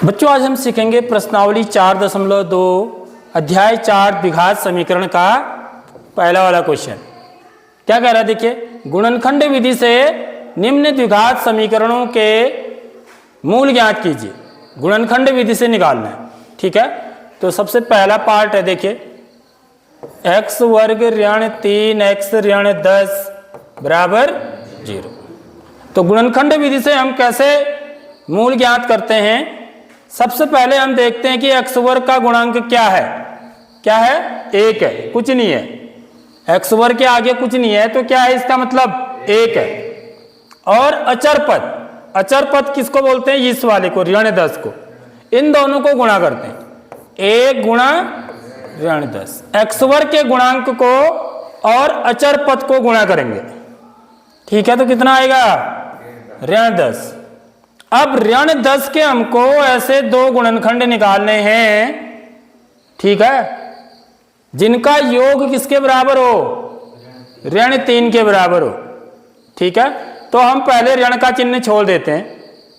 बच्चों आज हम सीखेंगे प्रश्नावली 4.2 अध्याय 4 द्विघात समीकरण का पहला वाला क्वेश्चन। क्या कह रहा है देखिए, गुणनखंड विधि से निम्न द्विघात समीकरणों के मूल ज्ञात कीजिए। गुणनखंड विधि से निकालना है, ठीक है। तो सबसे पहला पार्ट है देखिए, x वर्ग ऋण 3x ऋण 10 बराबर 0। तो गुणनखंड विधि से हम कैसे मूल ज्ञात करते हैं। सबसे पहले हम देखते हैं कि x वर्ग का गुणांक क्या है। क्या है? 1 है, कुछ नहीं है। x वर्ग के आगे कुछ नहीं है तो क्या है, इसका मतलब 1 है। और अचर पद, अचर पद किसको बोलते हैं? इस वाले को, ऋण 10 को। इन दोनों को गुणा करते हैं, 1 गुणा ऋण 10। x वर्ग के गुणांक को और अचर पद को गुणा करेंगे, ठीक है। तो कितना आएगा? ऋण 10। अब ऋण 10 के हमको ऐसे दो गुणनखंड निकालने हैं, ठीक है, जिनका योग किसके बराबर हो? ऋण 3 के बराबर हो, ठीक है। तो हम पहले ऋण का चिन्ह छोड़ देते हैं,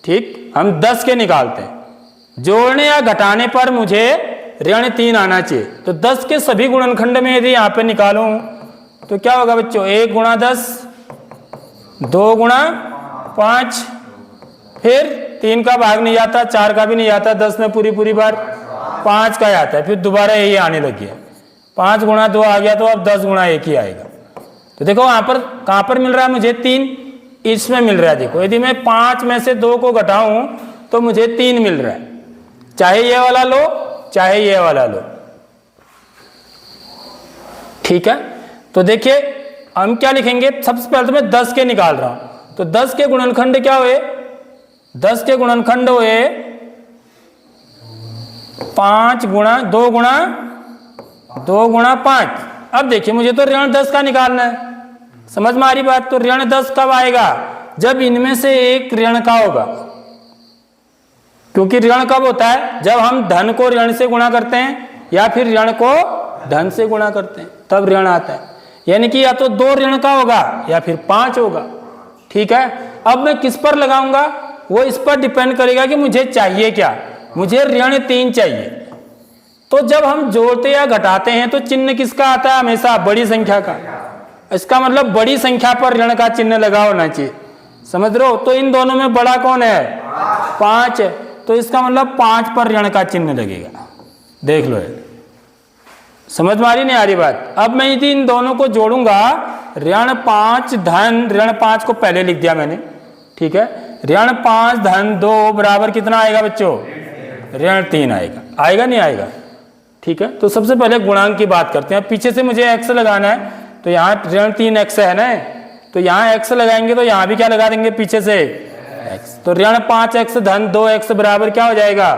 ठीक। हम 10 के निकालते हैं। जोड़ने या घटाने पर मुझे ऋण 3 आना चाहिए। तो 10 के सभी गुणनखंड में यदि यहाँ पे निकालूं तो क्या होगा बच्चों? 1 गुणा 10, 2 गुणा 5, फिर 3 का भाग नहीं आता, 4 का भी नहीं आता, 10 में पूरी बार 5 का आता है, फिर दोबारा यही आने लगी है। 5 गुणा 2 आ गया तो अब 10 गुणा 1 ही आएगा। तो देखो वहां पर कहां पर मिल रहा है मुझे? 3, इसमें मिल रहा है। देखो यदि मैं 5 में से 2 को घटाऊं तो मुझे 3 मिल रहा है। चाहे ये वाला लो चाहे ये वाला लो, ठीक है। तो देखिए हम क्या लिखेंगे, सबसे पहले तो मैं 10 के निकाल रहा हूं। तो 10 के गुणनखंड क्या हुए? 10 के गुणनखंड हुए 5 गुणा 2 गुणा 5। अब देखिए मुझे तो ऋण 10 का निकालना है, समझ में आ रही बात। तो ऋण 10 कब आएगा? जब इनमें से एक ऋण का होगा। क्योंकि ऋण कब होता है? जब हम धन को ऋण से गुणा करते हैं या फिर ऋण को धन से गुणा करते हैं, तब ऋण आता है। यानी कि या तो 2 ऋण का होगा या फिर 5 होगा, ठीक है। अब मैं किस पर लगाऊंगा? वो इस पर डिपेंड करेगा कि मुझे चाहिए क्या। मुझे ऋण 3 चाहिए। तो जब हम जोड़ते या घटाते हैं तो चिन्ह किसका आता है? हमेशा बड़ी संख्या का। इसका मतलब बड़ी संख्या पर ऋण का चिन्ह लगा होना चाहिए, समझ रहे हो। तो इन दोनों में बड़ा कौन है? 5 है। तो इसका मतलब 5 पर ऋण का चिन्ह लगेगा। देख लो, समझ में आ रही नहीं आ रही बात। अब मैं यदि इन दोनों को जोड़ूंगा, ऋण 5 धन, ऋण 5 को पहले लिख दिया मैंने, ठीक है। ऋण 5 धन 2 बराबर कितना आएगा बच्चों? ऋण 3 आएगा। आएगा नहीं आएगा? ठीक है। तो सबसे पहले गुणांक की बात करते हैं। पीछे से मुझे x लगाना है, तो यहाँ ऋण 3x है ना, तो यहाँ x लगाएंगे तो यहाँ भी क्या लगा देंगे पीछे से? x। तो ऋण 5x धन 2x बराबर क्या हो जाएगा?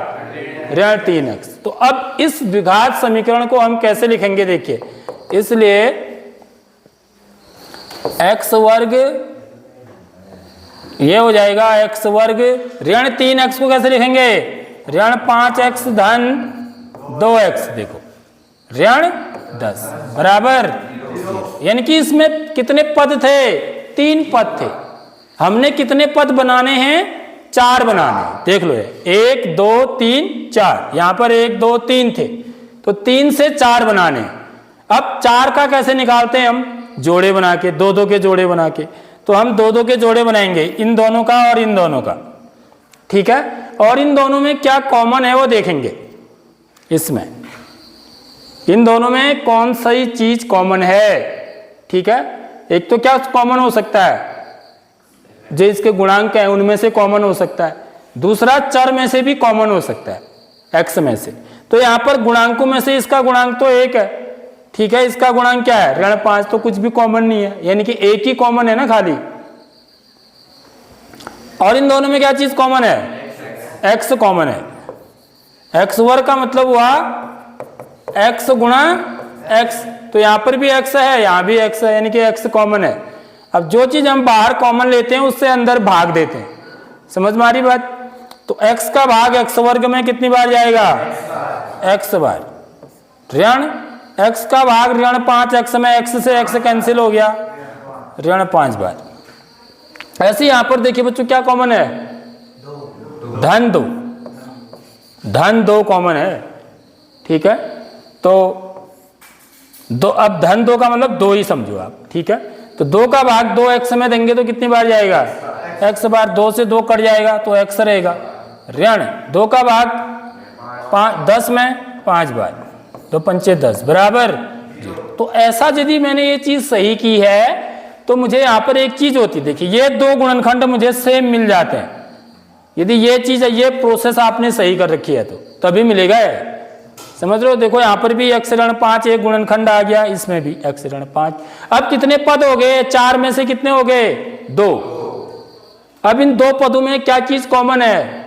ऋण 3x। तो अब इस द्विघात समीकरण को हम कैसे लिखेंगे देखिए। इसलिए x वर्ग ये हो जाएगा x वर्ग, ऋण 3x को कैसे लिखेंगे? ऋण 5x धन 2x, देखो ऋण 10 बराबर, यानी कि इसमें कितने पद थे? 3 पद थे। हमने कितने पद बनाने हैं? 4 बनाने हैं। देख लो, 1 2 3 4, यहां पर 1 2 3 थे, तो 3 से 4 बनाने हैं। अब 4 का कैसे निकालते हैं हम? जोड़े बना के, 2 के जोड़े बना के। तो हम 2 के जोड़े बनाएंगे, इन दोनों का और इन दोनों का, ठीक है। और इन दोनों में क्या कॉमन है वो देखेंगे। इसमें इन दोनों में कौन सी चीज कॉमन है, ठीक है। एक तो क्या कॉमन हो सकता है? जो इसके गुणांक है उनमें से कॉमन हो सकता है। दूसरा चर में से भी कॉमन हो सकता है, x में से। तो यहां पर गुणांकों में से इसका गुणांक तो 1 है, ठीक है। इसका गुणांक क्या है? ऋण 5। तो कुछ भी कॉमन नहीं है, यानी कि 1 ही कॉमन है ना खाली। और इन दोनों में क्या चीज कॉमन है? x कॉमन है। x वर्ग का मतलब हुआ x गुणा x। तो यहां पर भी x है, यहां भी x है, यानी कि x कॉमन है। अब जो चीज हम बाहर कॉमन लेते हैं उससे अंदर भाग देते हैं, समझ में आ रही बात। तो x का भाग x वर्ग में कितनी बार जाएगा? x बार। ऋण x का भाग ऋण 5x में x से x कैंसिल हो गया, ऋण 5 बार। ऐसे यहां पर देखिए बच्चों क्या कॉमन है? धन 2 कॉमन है, ठीक है। तो दो, अब धन 2 का मतलब 2 ही समझो आप, ठीक है। तो 2 का भाग 2 x में देंगे तो कितनी बार जाएगा, x बार, 2 से 2 कट जाएगा तो x रहेगा। ऋण 2 का भाग 10 में 5 बार, 2 पंचे 10 बराबर 0। तो ऐसा यदि मैंने ये चीज सही की है तो मुझे यहाँ पर एक चीज होती, देखिए ये 2 गुणनखंड मुझे सेम मिल जाते हैं। यदि ये चीज है, ये प्रोसेस आपने सही कर रखी है तो तभी मिलेगा है, समझ रहे हो। देखो यहाँ पर भी x ऋण 5 एक गुणनखंड आ गया, इसमें भी x ऋण 5। अब कितने पद हो गए, 4 में से कितने हो गए, 2। अब इन 2 पदों में क्या चीज कॉमन है,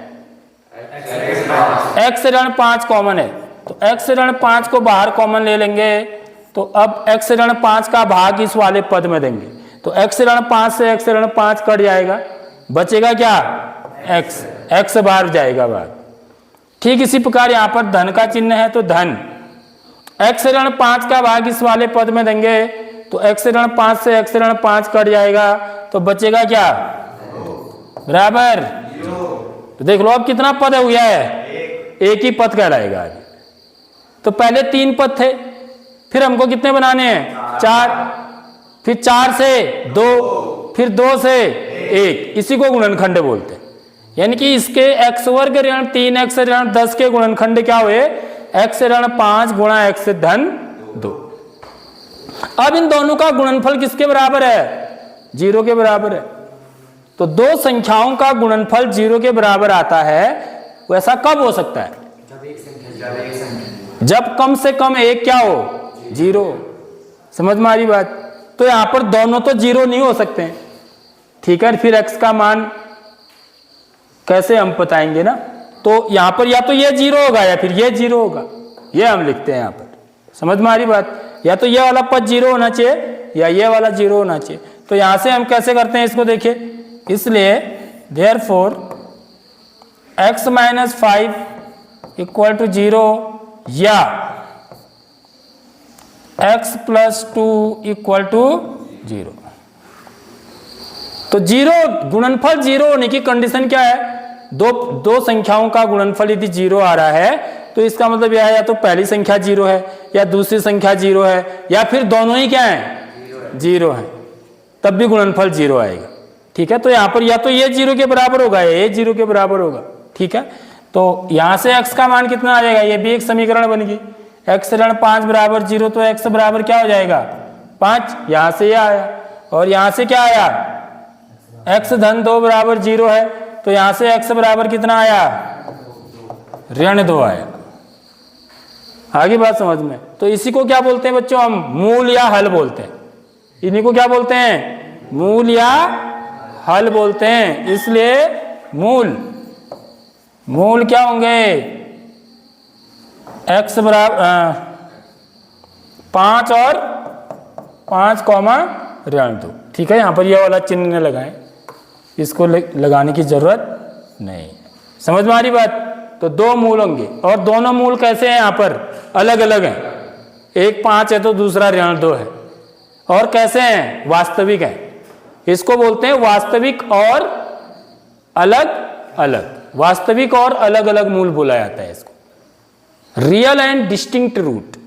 x ऋण 5 कॉमन है। तो x ऋण 5 को बाहर कॉमन ले लेंगे तो अब x ऋण 5 का भाग इस वाले पद में देंगे तो x ऋण 5 से x ऋण 5 कट जाएगा, बचेगा क्या, x बाहर जाएगा भाग। ठीक इसी प्रकार यहाँ पर धन का चिन्ह है तो धन, x ऋण 5 का भाग इस वाले पद में देंगे तो x ऋण 5 से x ऋण 5 कट जाएगा तो बचेगा क्या, बराबर। तो देख लो अब कितना पद हुआ है, एक ही पद कहलाएगा। तो पहले 3 पद थे, फिर हमको कितने बनाने हैं, 4, फिर 4 से 2, फिर 2 से 1, इसी को गुणनखंड बोलते हैं। यानी कि इसके x वर्ग ऋण 3x ऋण 10 के गुणनखंड क्या हुए, x ऋण 5 गुणा x धन 2। अब इन दोनों का गुणनफल किसके बराबर है, 0 के बराबर है। तो 2 संख्याओं का गुणनफल 0 के बराबर आता है, वैसा कब हो सकता है, जब कम से कम एक क्या हो, 0। समझ में आ रही बात। तो यहां पर दोनों तो 0 नहीं हो सकते हैं, ठीक है। फिर x का मान कैसे हम बताएंगे ना, तो यहां पर या तो ये 0 होगा या फिर ये 0 होगा, ये हम लिखते हैं यहां पर। समझ में आ रही बात, या तो ये वाला पद 0 होना चाहिए या ये वाला 0 होना चाहिए। तो यहां से हम कैसे करते हैं इसको, देखिए, इसलिए therefore x minus 5 equal to 0 या x प्लस 2 इक्वल टू 0। तो 0 गुणनफल 0 होने की कंडीशन क्या है, दो संख्याओं का गुणनफल यदि 0 आ रहा है तो इसका मतलब यह है या तो पहली संख्या 0 है या दूसरी संख्या 0 है या फिर दोनों ही क्या है, 0 है, तब भी गुणनफल 0 आएगा, ठीक है। तो यहाँ पर या तो ये 0 के बराबर होगा या ये 0 के बराबर होगा, ठीक है। तो यहाँ से x का मान कितना आ जाएगा, ये भी एक समीकरण बन गई, x ऋण 5 बराबर 0, तो x बराबर क्या हो जाएगा, 5। यहाँ से ये आया और यहाँ से क्या आया, x धन 2 बराबर 0 है, तो यहाँ से x बराबर कितना आया, ऋण 2 आया। आगे बात समझ में। तो इसी को क्या बोलते हैं बच्चों, हम मूल या हल बोलते हैं। इन्हीं को क्या बोलते हैं, मूल या हल बोलते हैं। इसलिए मूल क्या होंगे, x बराबर 5 और 5 कॉमा ऋण 2, ठीक है। यहाँ पर यह वाला चिन्ह न लगाएं, इसको लगाने की जरूरत नहीं। समझ में आ रही बात। तो 2 मूल होंगे और दोनों मूल कैसे हैं, यहाँ पर अलग अलग हैं, एक 5 है तो दूसरा ऋण 2 है, और कैसे हैं, वास्तविक हैं। इसको बोलते हैं वास्तविक और अलग अलग, वास्तविक और अलग अलग मूल बोला जाता है इसको, रियल एंड डिस्टिंक्ट रूट,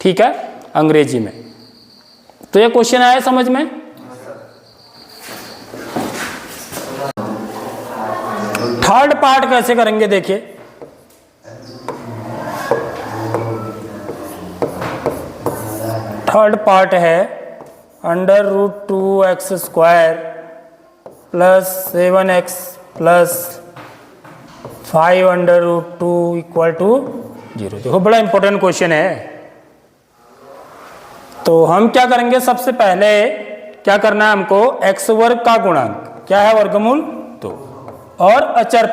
ठीक है, अंग्रेजी में। तो ये क्वेश्चन आया समझ में। थर्ड पार्ट कैसे करेंगे, देखिए, थर्ड पार्ट है √2x² plus 7x plus 5 √2 equal to 0। देखो बड़ा इंपॉर्टेंट क्वेश्चन है। तो हम क्या करेंगे, सबसे पहले क्या करना है हमको, x वर्ग का गुणांक क्या है, वर्गमूल 2, और अचर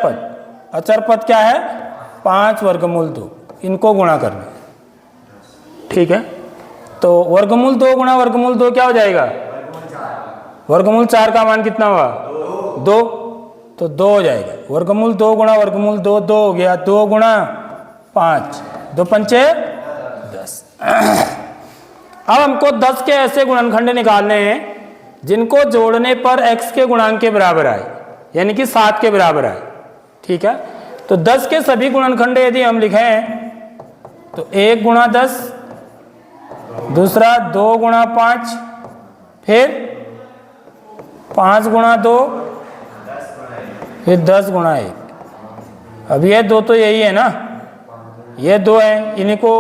पद क्या है, 5 वर्गमूल 2, इनको गुणा करना, ठीक है। तो वर्गमूल 2 गुणा वर्गमूल 2 क्या हो जाएगा, वर्गमूल 4 का मान कितना हुआ, 2, तो 2 हो जाएगा। वर्गमूल 2 गुणा वर्गमूल 2, 2 हो गया, 2 गुणा 5, 2 पंचे 10। अब हमको 10 के ऐसे गुणनखंड निकालने हैं जिनको जोड़ने पर x के गुणांक के बराबर आए, यानी कि 7 के बराबर आए। ठीक है। तो 10 के सभी गुणनखंड यदि हम लिखें तो 1 गुणा 10, दूसरा 2 गुणा 5, फिर 5 गुणा 2, फिर 10 गुणा 1। अब ये 2 तो यही है ना, ये 2 है, इनको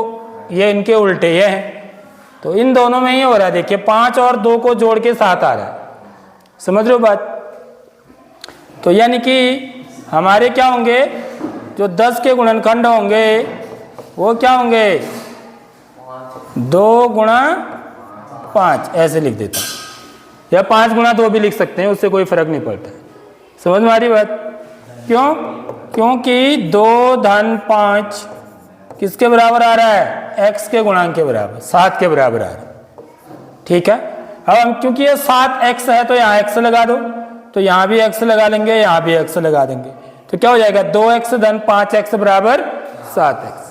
ये इनके उल्टे ये हैं, तो इन दोनों में ही हो रहा है। देखिए 5 और 2 को जोड़ के 7 आ रहा है, समझ रहे हो बात। तो यानी कि हमारे क्या होंगे, जो 10 के गुणनखंड होंगे वो क्या होंगे, 2 गुणा 5 ऐसे लिख देता हूँ, या 5 गुणा 2 भी लिख सकते हैं, उससे कोई फर्क नहीं पड़ता। समझ में आ रही बात। क्यों, क्योंकि 2 धन 5 किसके बराबर आ रहा है, x के गुणांक के बराबर, 7 के बराबर आ रहा है। ठीक है। अब हम क्योंकि ये 7x है तो यहाँ x लगा दो, तो यहाँ भी x लगा लेंगे, यहाँ भी x लगा देंगे, तो क्या हो जाएगा 2x धन 5x बराबर 7x।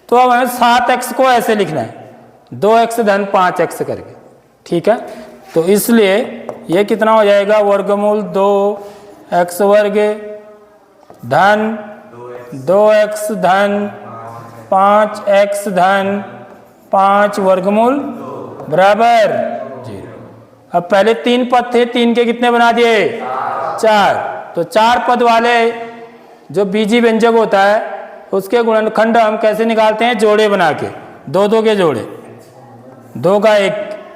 तो अब हमें 7x को ऐसे लिखना है, 2x धन 5x करके। ठीक है। तो इसलिए ये कितना हो जाएगा, वर्गमूल 2x वर्ग धन 2x धन 5x धन 5 वर्गमूल बराबर 0। अब पहले 3 पद थे, 3 के कितने बना दिए, 4। तो 4 पद वाले जो बीजी व्यंजक होता है उसके गुणनखंड हम कैसे निकालते हैं, जोड़े बना के, 2 के जोड़े, 2 का एक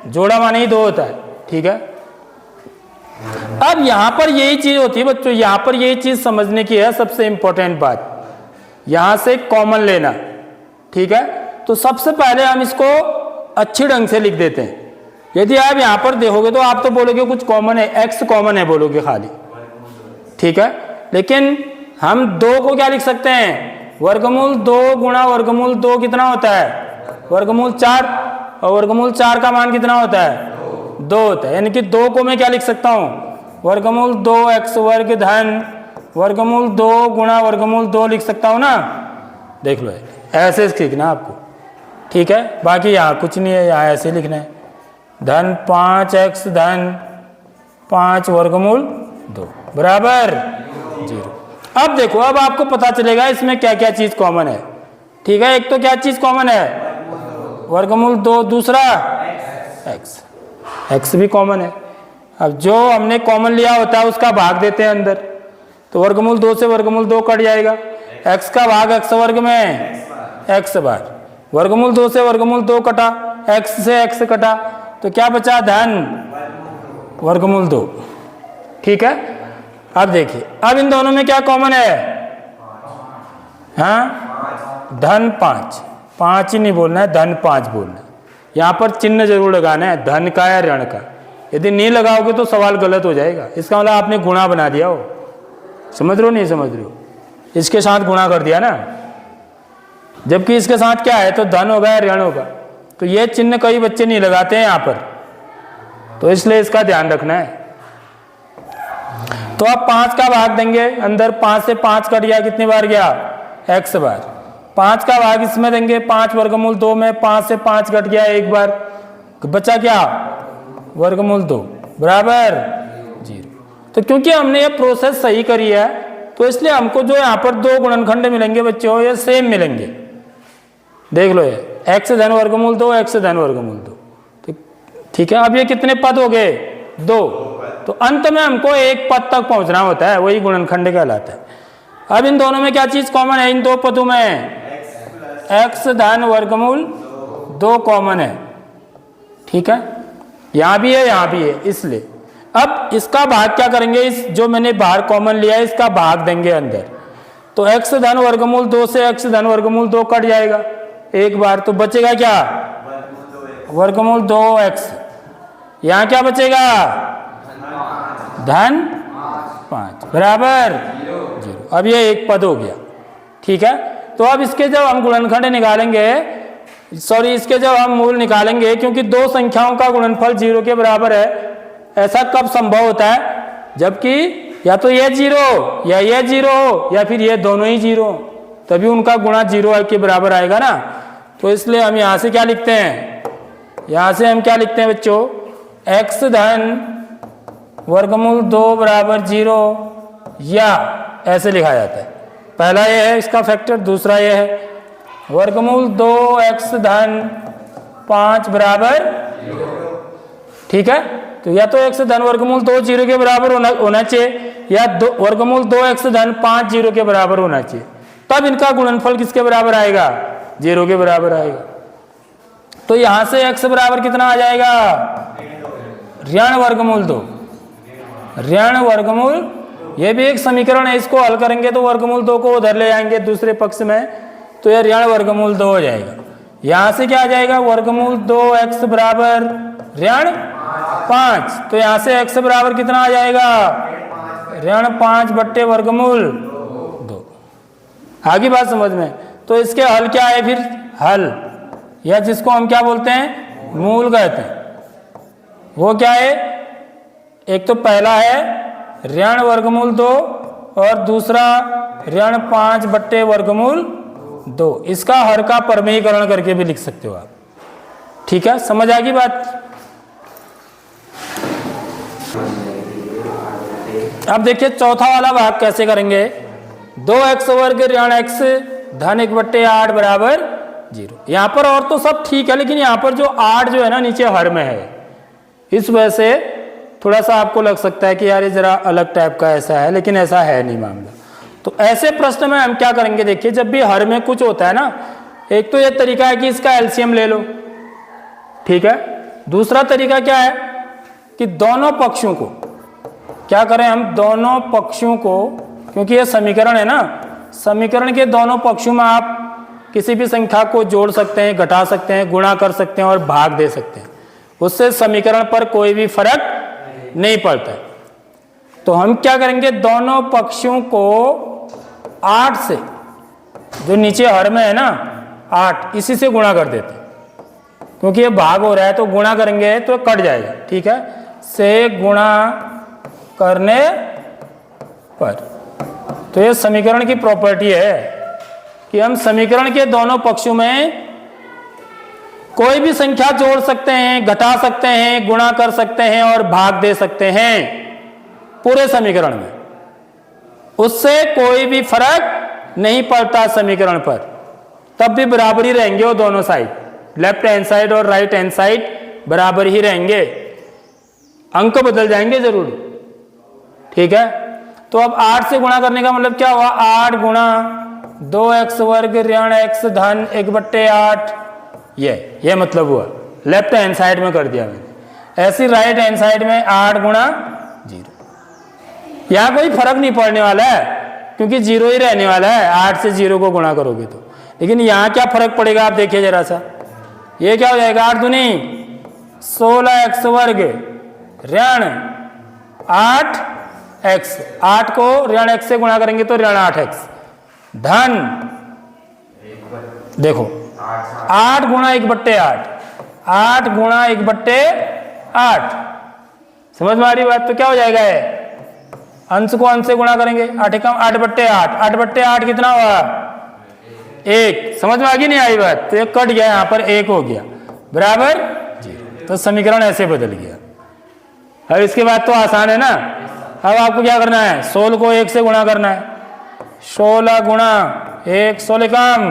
जोड़ा माने ही 2 होता है। ठीक है। अब यहां पर यही चीज होती है बच्चों, यहां पर यही चीज समझने की है, सबसे इंपॉर्टेंट बात, यहां से कॉमन लेना। ठीक है। तो सबसे पहले हम इसको अच्छी ढंग से लिख देते हैं। यदि आप यहां पर देखोगे तो आप तो बोलोगे कुछ कॉमन है, x कॉमन है बोलोगे खाली। ठीक है। लेकिन हम 2 को क्या लिख सकते हैं, वर्गमूल 2 गुणा वर्गमूल 2 कितना होता है, वर्गमूल 4, और वर्गमूल 4 का मान कितना होता है, 2 होता है। यानी कि 2 को मैं क्या लिख सकता हूं, वर्गमूल 2x वर्ग धन वर्गमूल 2 गुणा वर्गमूल 2 लिख सकता हूं ना। देख लो ऐसे लिखना आपको। ठीक है। बाकी यहाँ कुछ नहीं है, यहाँ ऐसे लिखना है, धन 5x धन 5 वर्गमूल 2 बराबर 0। अब देखो, अब आपको पता चलेगा इसमें क्या क्या चीज कॉमन है। ठीक है। एक तो क्या चीज कॉमन है, वर्गमूल 2, दूसरा x भी कॉमन है। अब जो हमने कॉमन लिया होता है उसका भाग देते हैं अंदर, तो वर्गमूल 2 से वर्गमूल 2 कट जाएगा, x का भाग x वर्ग में x बार, वर्गमूल 2 से वर्गमूल 2 कटा, x से x कटा, तो क्या बचा, धन वर्गमूल 2। ठीक है। अब देखिए, अब इन दोनों में क्या कॉमन है, हाँ, धन 5, 5 ही नहीं बोलना है, धन 5 बोलना है। यहाँ पर चिन्ह जरूर लगाना है, धन का या ऋण का। यदि नहीं लगाओगे तो सवाल गलत हो जाएगा, इसका मतलब आपने गुणा बना दिया हो। समझ रहे हो नहीं समझ रहे हो, इसके साथ गुणा कर दिया ना, जबकि इसके साथ क्या है, तो धन होगा या ऋण होगा। तो ये चिन्ह कई बच्चे नहीं लगाते हैं यहाँ पर, तो इसलिए इसका ध्यान रखना है। तो अब 5 का भाग देंगे, अंदर 5 से 5 कट गया, कितनी बार गया, x बार। 5 का भाग इसमें देंगे, 5 वर्गमूल 2 में 5 से 5 कट गया 1 बार, बचा क्या, वर्गमूल 2 बराबर 0। तो क्योंकि हमने ये प्रोसेस सही करी है तो इसलिए हमको जो यहाँ पर 2 गुणनखंड मिलेंगे बच्चों, ये सेम मिलेंगे। देख लो, ये x धन वर्गमूल 2, x धन वर्गमूल 2। तो ठीक है। अब ये कितने पद हो गए, 2। तो अंत में हमको एक पद तक पहुंचना होता है, वही गुणनखंड कहलाता है। अब इन दोनों में क्या चीज कॉमन है, इन 2 पदों में x धन वर्गमूल 2 कॉमन है। ठीक है। यहां भी है, यहां भी है, इसलिए अब इसका भाग क्या करेंगे, इस जो मैंने बाहर कॉमन लिया है इसका भाग देंगे अंदर, तो x धन वर्गमूल 2 से x धन वर्गमूल 2 कट जाएगा 1 बार, तो बचेगा क्या, वर्गमूल 2x। यहां क्या बचेगा, धन 5 बराबर 0। अब ये एक पद हो गया। ठीक है। तो अब इसके जब हम गुणनखंड निकालेंगे, सॉरी इसके जब हम मूल निकालेंगे, क्योंकि 2 संख्याओं का गुणनफल 0 के बराबर है, ऐसा कब संभव होता है, जबकि या तो ये 0 या ये 0 हो, या फिर ये दोनों ही 0 हो, तभी उनका गुणा 0 के बराबर आएगा ना। तो इसलिए हम यहां से क्या लिखते हैं, यहां से हम क्या लिखते हैं बच्चों, x धन वर्गमूल 2 बराबर 0, या ऐसे लिखा जाता है। पहला ये है इसका फैक्टर, दूसरा ये है वर्गमूल 2x धन 5 बराबर, ठीक है। तो या तो x धन वर्गमूल 2 0 के बराबर होना चाहिए, या वर्गमूल 2x धन 5 0 के बराबर होना चाहिए, तब इनका गुणनफल किसके बराबर आएगा, 0 के बराबर आएगा। तो यहां से x बराबर कितना आ जाएगा, ऋण वर्गमूल 2, ऋण वर्गमूल, ये भी एक समीकरण है, इसको हल करेंगे तो वर्गमूल 2 को उधर ले जाएंगे दूसरे पक्ष में, तो यह ऋण वर्गमूल 2 हो जाएगा। यहां से क्या आ जाएगा, वर्गमूल 2x बराबर ऋण 5, तो यहां से x बराबर कितना आ जाएगा, ऋण 5 बट्टे वर्गमूल 2। आगे बात समझ में। तो इसके हल क्या है फिर, हल, या जिसको हम क्या बोलते हैं, मूल कहते हैं, वो क्या है, एक तो पहला है ऋण वर्गमूल 2 और दूसरा ऋण 5 बट्टे वर्गमूल 2। इसका हर का परमीकरण करके भी लिख सकते हो आप, ठीक है। समझ आ गई बात। अब देखिए चौथा वाला भाग कैसे करेंगे, 2x वर्ग ऋण x धन 1 बट्टे 8 बराबर 0। यहां पर और तो सब ठीक है, लेकिन यहां पर जो 8 जो है ना नीचे हर में है, इस वजह से थोड़ा सा आपको लग सकता है कि यार ये जरा अलग टाइप का ऐसा है, लेकिन ऐसा है नहीं मामला। तो ऐसे प्रश्न में हम क्या करेंगे, देखिए जब भी हर में कुछ होता है ना, एक तो ये तरीका है कि इसका एलसीएम ले लो, ठीक है। दूसरा तरीका क्या है कि दोनों पक्षों को क्या करें, हम दोनों पक्षों को, क्योंकि ये समीकरण है ना, समीकरण के दोनों पक्षों में आप किसी भी संख्या को जोड़ सकते हैं, घटा सकते हैं, गुणा कर सकते हैं और भाग दे सकते हैं, उससे समीकरण पर कोई भी फर्क नहीं पड़ता है। तो हम क्या करेंगे, दोनों पक्षों को 8 से, जो नीचे हर में है ना 8, इसी से गुणा कर देते हैं, क्योंकि ये भाग हो रहा है तो गुणा करेंगे तो कट जाएगा, ठीक है, से गुणा करने पर। तो ये समीकरण की प्रॉपर्टी है कि हम समीकरण के दोनों पक्षों में कोई भी संख्या जोड़ सकते हैं, घटा सकते हैं, गुणा कर सकते हैं और भाग दे सकते हैं पूरे समीकरण में, उससे कोई भी फर्क नहीं पड़ता समीकरण पर, तब भी बराबर ही रहेंगे वो दोनों साइड, लेफ्ट हैंड साइड और राइट हैंड साइड बराबर ही रहेंगे, अंक बदल जाएंगे जरूर, ठीक है। तो अब 8 से गुणा करने का मतलब क्या हुआ, 8 गुणा 2x वर्ग ऋण x धन 1 बट्टे 8, ये मतलब हुआ, लेफ्ट हैंड साइड में कर दिया मैंने। ऐसी राइट हैंड साइड में 8 गुणा 0, यहां कोई फर्क नहीं पड़ने वाला है क्योंकि 0 ही रहने वाला है, 8 से 0 को गुणा करोगे तो। लेकिन यहां क्या फर्क पड़ेगा आप देखिए जरा सा, ये क्या हो जाएगा, 8 दूनी 16x वर्ग ऋण 8x, 8 को ऋण x से गुणा करेंगे तो ऋण 8x धन, देखो 8 गुणा 1 बट्टे 8, 8 गुणा 1 बट्टे 8, समझ में आ रही बात। तो क्या हो जाएगा है, अंश को अंश से गुणा करेंगे, 8 कम 8 बट्टे 8, 8 बट्टे 8 कितना हुआ 1, समझ में आ गई नहीं आई बात। तो ये कट गया, यहाँ पर 1 हो गया बराबर 0। तो समीकरण ऐसे बदल गया। अब इसके बाद तो आसान है ना, अब आपको क्या करना है, 16 को 1 से गुणा करना है, 16 गुणा 1, 16 कम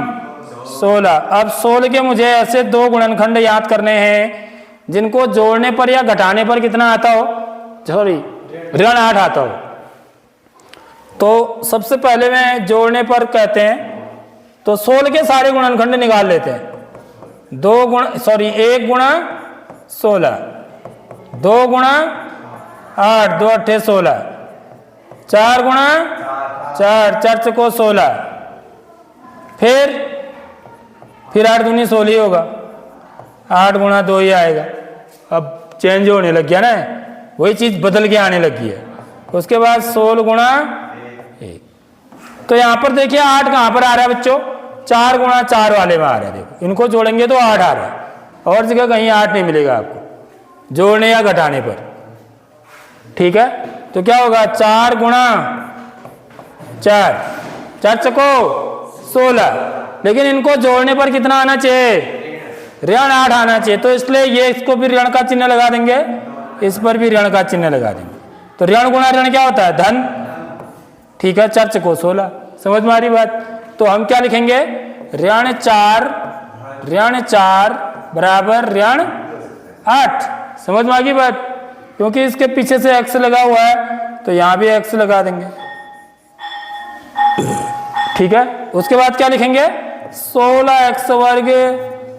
16। अब 16 के मुझे ऐसे 2 गुणनखंड याद करने हैं जिनको जोड़ने पर या घटाने पर कितना आता हो, सॉरी ऋण 8 आता हो। तो सबसे पहले मैं जोड़ने पर कहते हैं तो 16 के सारे गुणनखंड निकाल लेते हैं, 1 गुणा 16, 2 गुणा 8, 2 8 16, 4 गुणा 4, 4 चको 16, फिर 8 दूनी 16 ही होगा, 8 गुणा 2 ही आएगा। अब चेंज होने लग गया ना, वही चीज बदल के आने लगी है। उसके बाद 16 गुणा 1, तो यहां पर देखिए 8 कहां पर आ रहा है बच्चों, 4 गुणा 4 वाले में आ रहा है, देखो इनको जोड़ेंगे तो 8 आ रहा है, और जगह कहीं 8 नहीं मिलेगा आपको जोड़ने या घटाने पर, ठीक है। तो क्या होगा, 4 गुणा 4, 4 चको 16, लेकिन इनको जोड़ने पर कितना आना चाहिए, ऋण 8 आना चाहिए। तो इसलिए ये इसको भी ऋण का चिन्ह लगा देंगे, इस पर भी ऋण का चिन्ह लगा देंगे। तो ऋण गुणा ऋण क्या होता है, धन, ठीक है, 4 चको 16, समझ में आ रही बात। तो हम क्या लिखेंगे, ऋण 4 बराबर ऋण 8, समझ में आ गई बात। क्योंकि इसके पीछे से x लगा हुआ है तो यहां भी x लगा देंगे, ठीक है। उसके बाद क्या लिखेंगे, 16x वर्ग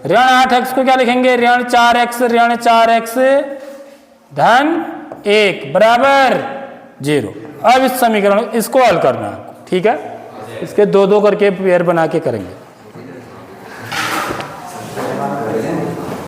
ऋण 8x को क्या लिखेंगे, ऋण 4x धन 1 बराबर 0। अब इस समीकरण इसको हल करना है, ठीक है। इसके 2-2 करके पेयर बना के करेंगे।